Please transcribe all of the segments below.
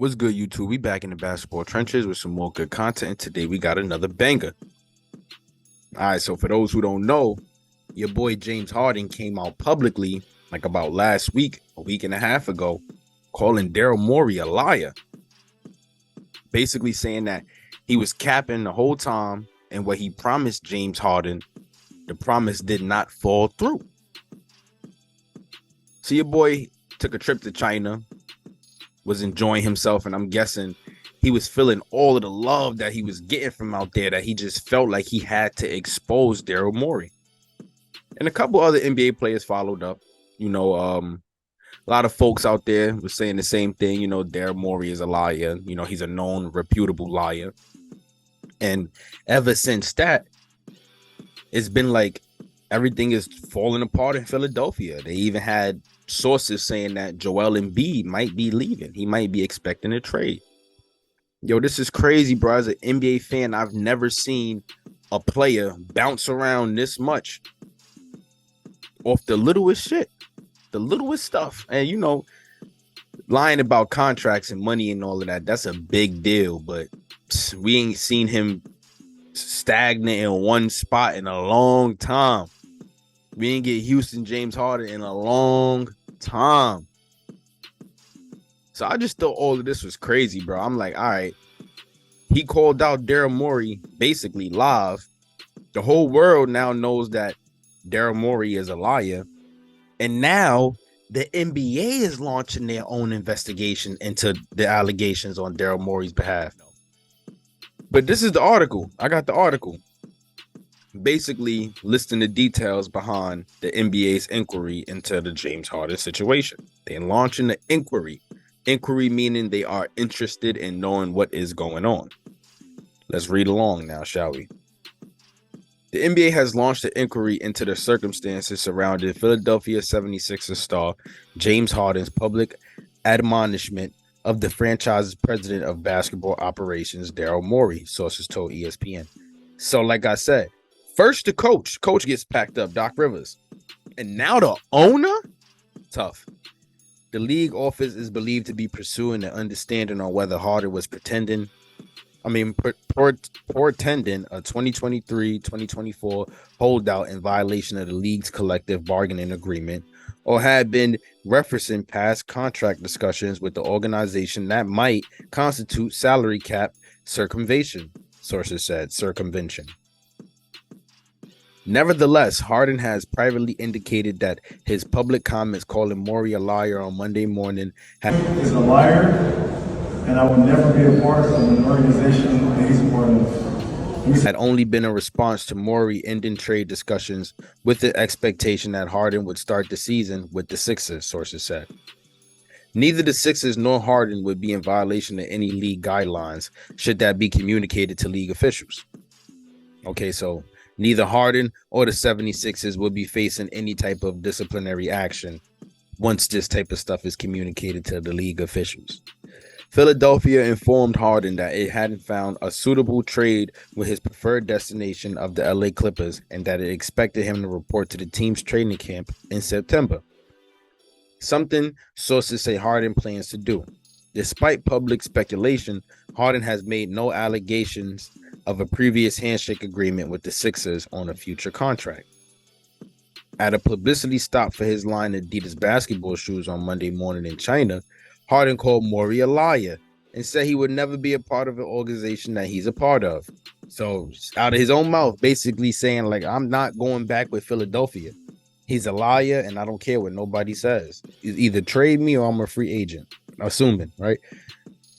What's good, YouTube? We back in the basketball trenches with some more good content. And today we got another banger. All right, so for those who don't know, your boy James Harden came out publicly like about last week, a week and a half ago, calling Daryl Morey a liar. Basically saying that he was capping the whole time, and what he promised James Harden, the promise did not fall through. So your boy took a trip to China, was enjoying himself, and I'm guessing he was feeling all of the love that he was getting from out there, that he just felt like he had to expose Daryl Morey. And a couple other NBA players followed up. A lot of folks out there were saying the same thing. Daryl Morey is a liar. He's a known, reputable liar. And ever since that, it's been like everything is falling apart in Philadelphia. They even had sources saying that Joel Embiid might be leaving. He might be expecting a trade. Yo, this is crazy, bro. As an NBA fan, I've never seen a player bounce around this much off the littlest shit, the littlest stuff. And, lying about contracts and money and all of that, that's a big deal. But we ain't seen him stagnant in one spot in a long time. We didn't get Houston James Harden in a long time. So I just thought all of this was crazy, bro. I'm like, all right. He called out Daryl Morey basically live. The whole world now knows that Daryl Morey is a liar. And now the NBA is launching their own investigation into the allegations on Daryl Morey's behalf. But this is the article. I got the article. Basically listing the details behind the NBA's inquiry into the James Harden situation. They're launching the inquiry. Inquiry meaning they are interested in knowing what is going on. Let's read along now, shall we? The NBA has launched an inquiry into the circumstances surrounding Philadelphia 76ers star James Harden's public admonishment of the franchise's president of basketball operations, Daryl Morey, sources told ESPN. So like I said, first the coach gets packed up, Doc Rivers. And now the owner? Tough. The league office is believed to be pursuing an understanding on whether Harden was pretending a 2023-2024 holdout in violation of the league's collective bargaining agreement, or had been referencing past contract discussions with the organization that might constitute salary cap circumvention, sources said. Circumvention. Nevertheless, Harden has privately indicated that his public comments calling Morey a liar on Monday morning is a liar, and I will never be a part of an organization that he's a part of. Had only been a response to Morey ending trade discussions with the expectation that Harden would start the season with the Sixers, sources said. Neither the Sixers nor Harden would be in violation of any league guidelines should that be communicated to league officials. Okay, so neither Harden or the 76ers will be facing any type of disciplinary action once this type of stuff is communicated to the league officials. Philadelphia informed Harden that it hadn't found a suitable trade with his preferred destination of the LA Clippers and that it expected him to report to the team's training camp in September. Something sources say Harden plans to do. Despite public speculation, Harden has made no allegations of a previous handshake agreement with the Sixers on a future contract. At a publicity stop for his line of Adidas basketball shoes on Monday morning in China, Harden called Morey a liar and said he would never be a part of an organization that he's a part of. So out of his own mouth, basically saying, like, I'm not going back with Philadelphia. He's a liar, and I don't care what nobody says. Either trade me or I'm a free agent, assuming, right?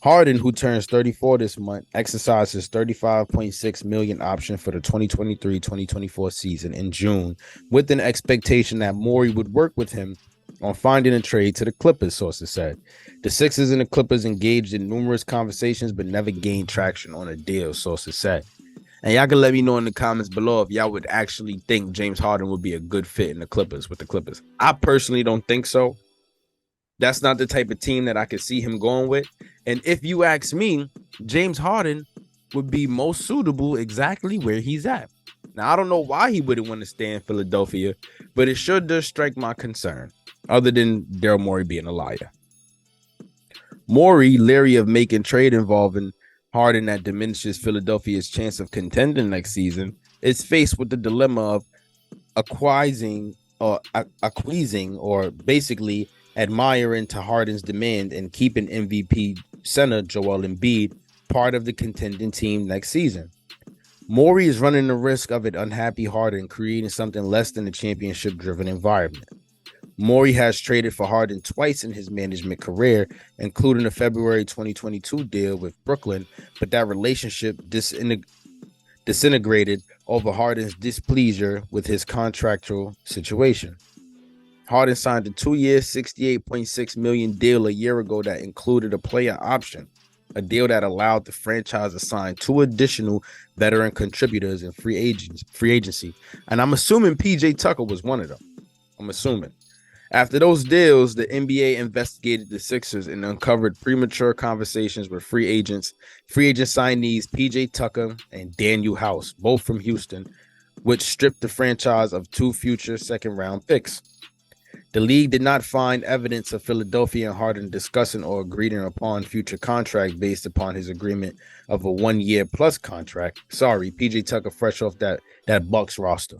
Harden, who turns 34 this month, exercised his $35.6 million option for the 2023-2024 season in June, with an expectation that Morey would work with him on finding a trade to the Clippers, sources said. The Sixers and the Clippers engaged in numerous conversations but never gained traction on a deal, sources said. And y'all can let me know in the comments below if y'all would actually think James Harden would be a good fit in the Clippers with the Clippers. I personally don't think so. That's not the type of team that I could see him going with. And if you ask me, James Harden would be most suitable exactly where he's at. Now, I don't know why he wouldn't want to stay in Philadelphia, but it sure does strike my concern, other than Daryl Morey being a liar. Morey, leery of making trade involving Harden that diminishes Philadelphia's chance of contending next season, is faced with the dilemma of acquiescing or basically admiring to Harden's demand and keeping MVP center Joel Embiid part of the contending team next season. Morey is running the risk of an unhappy Harden creating something less than a championship-driven environment. Morey has traded for Harden twice in his management career, including a February 2022 deal with Brooklyn, but that relationship disintegrated over Harden's displeasure with his contractual situation. Harden signed a 2-year, $68.6 million deal a year ago that included a player option, a deal that allowed the franchise to sign 2 additional veteran contributors in free agency. And I'm assuming PJ Tucker was one of them. I'm assuming. After those deals, the NBA investigated the Sixers and uncovered premature conversations with free agent signees PJ Tucker and Daniel House, both from Houston, which stripped the franchise of 2 future second-round picks. The league did not find evidence of Philadelphia and Harden discussing or agreeing upon future contract based upon his agreement of a 1-year plus contract. Sorry, PJ Tucker fresh off that Bucks roster.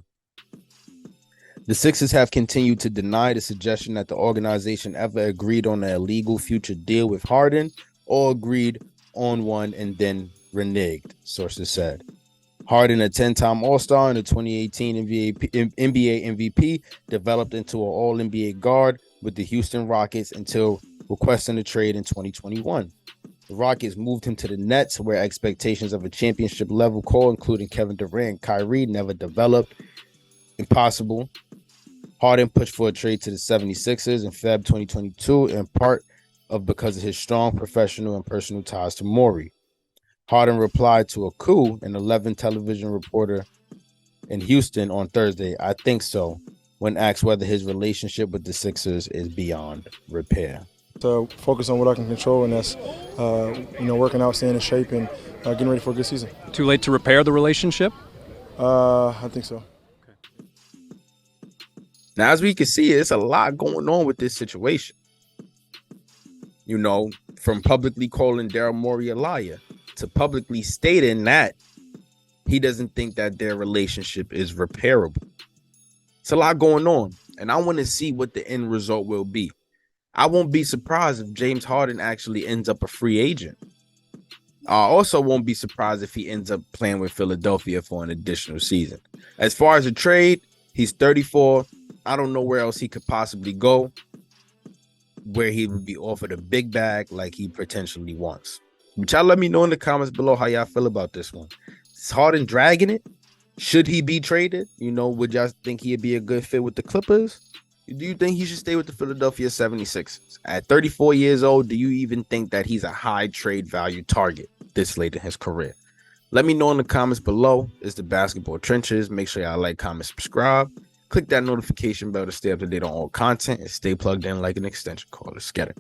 The Sixers have continued to deny the suggestion that the organization ever agreed on an illegal future deal with Harden or agreed on one and then reneged, sources said. Harden, a 10-time All-Star and a 2018 NBA MVP, developed into an All-NBA guard with the Houston Rockets until requesting a trade in 2021. The Rockets moved him to the Nets, where expectations of a championship-level core, including Kevin Durant and Kyrie, never developed. Impossible. Harden pushed for a trade to the 76ers in Feb 2022, in part because of his strong professional and personal ties to Morey. Harden replied to a coup, an 11 television reporter in Houston on Thursday, "I think so," when asked whether his relationship with the Sixers is beyond repair. To focus on what I can control, and that's working out, staying in shape, and getting ready for a good season. Too late to repair the relationship? I think so. Now, as we can see, it's a lot going on with this situation. You know, from publicly calling Daryl Morey a liar to publicly stating that he doesn't think that their relationship is repairable. It's a lot going on, and I want to see what the end result will be. I won't be surprised if James Harden actually ends up a free agent. I also won't be surprised if he ends up playing with Philadelphia for an additional season. As far as a trade, he's 34. I don't know where else he could possibly go, where he would be offered a big bag like he potentially wants. But y'all let me know in the comments below how y'all feel about this one. Is Harden dragging it? Should he be traded? Would y'all think he'd be a good fit with the Clippers? Do you think he should stay with the Philadelphia 76ers? At 34 years old, do you even think that he's a high trade value target this late in his career? Let me know in the comments below. It's the Basketball Trenches. Make sure y'all like, comment, subscribe. Click that notification bell to stay up to date on all content and stay plugged in like an extension cord. Let's get it.